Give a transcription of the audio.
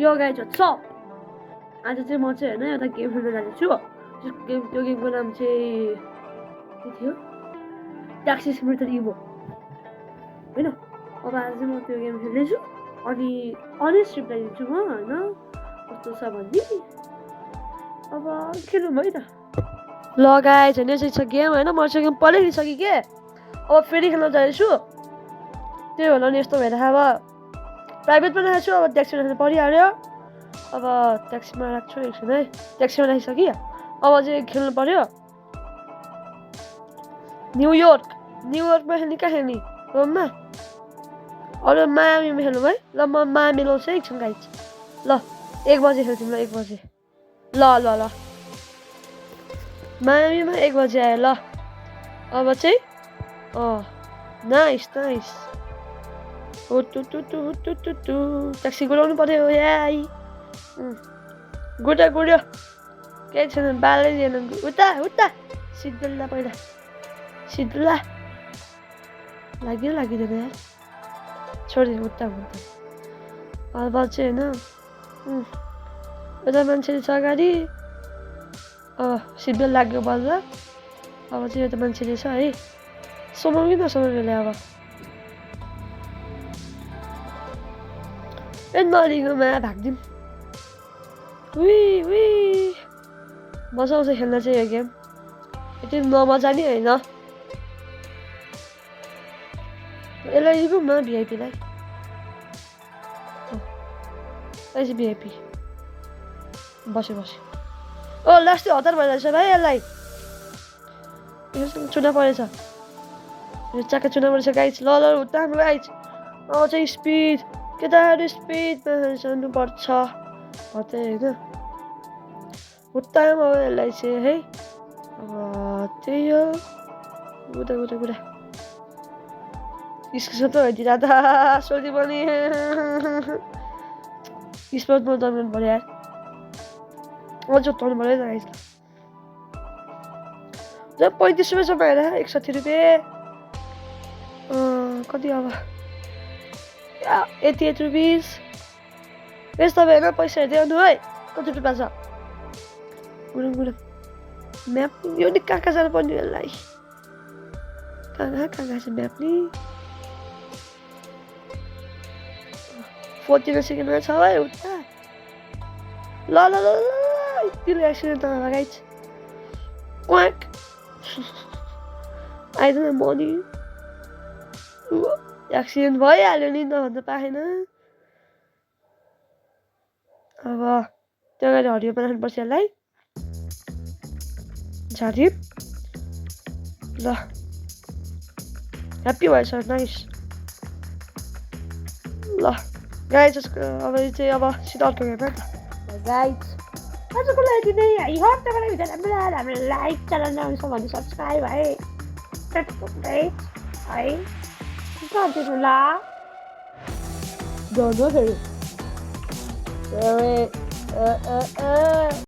यो गाइज छ आज चाहिँ म चाहिँ होइन एउटा गेम खेल्न जाँदैछु त्यो गेमको नाम चाहिँ के थियो ट्याक्सी सिमुलेटर इभो होइन अब आज चाहिँ म त्यो गेम खेल्दैछु अनि अनेस्ट रिप्लाई दिन्छु म होइन कस्तो छ भन्ने अब खेलौँ है त ल गाइज होइन चाहिँ छ गेम होइन म चाहिँ गेम पहिल्यै खेलिसकेँ के अब फेरि खेल्न जाँदैछु त्यही होला नि यस्तो भएर अब प्राइभेटमा राखेको छु अब ट्याक्सीमा राख्नु परिहाल्यो अब ट्याक्सीमा राख्छु एकछिन है ट्याक्सीमा राखिसकेँ अब चाहिँ खेल्नु पर्यो न्युयोर्कमा खेल्ने कहाँ खेल्ने रोममा अरू मायामीमा खेलौँ है ल म मायामी लाउँछु है एकछिन गाइज ल 1 बजे खेल्छौँ ल 1 बजे ल मायामीमा 1 बजे आयो ल अब चाहिँ नाइस ट्याक्सी गुडाउनु पर्यो याई गुड्यो केही छैन बालै दिएन उता सिद्धुल्ला पहिला सिद्धुल्ला लागिँदैन यार छोडिदिनु उता अब चाहिँ होइन एउटा मान्छेले छ अगाडि सिद्धुल्ला लाग्यो बल्ल अब चाहिँ एउटा मान्छेले छ है समाउँ कि नसमाउनुले अब नलिनुमा भाग्दिउँ मजा आउँछ खेल्न चाहिँ यो गेम यति नमजा नि होइन यसलाई लिउँ न भिआइपीलाई चाहिँ भिआइपी बस्यो लास्ट हतार भइरहेछ भाइ यसलाई चुना परेछ चाका चुना परेछ गाइज ल उता हाम्रो गाइज चाहिँ स्पिड केटाहरू स्पिडमा जानुपर्छ त्यही होइन उतामा यसलाई चाहिँ है त्यही हो गुडा स्क्रिनसट भइदिएर त सोधी पनि स्पोर्टमा दर्नु पऱ्यो यार अझ उठाउनु पऱ्यो नि गाइज 35 रुपियाँ छ भएर 61 रुपियाँ कति अब 88 रुपिस यस तपाईँ होइन पैसा हेर्दै आउनु है कति रुपियाँ छ गुडुङ म्याप यो नि कहाँ जानु पर्ने यसलाई कहाँ छ म्याप नि 14 सेकेन्डमा छ है उता ल यतिले एक्सिडेन्ट नभए गाइज क्वाक आइदिन मनी एक्सिडेन्ट भइहाल्यो नि नभन्दा पाएन अब त्यो गाडी हरियोमा राख्नुपर्छ यसलाई झारिम ल ह्याप्पी भएछ नाइस ल गाइज अब चाहिँ अब सिधा अर्को हेर्नु त गाइज आजको लागि नै है हप्ताको लागि हाम्रो लाइक च्यानल नआउँछ भने सब्सक्राइब है गरिदिनु ल गर्नु फेरि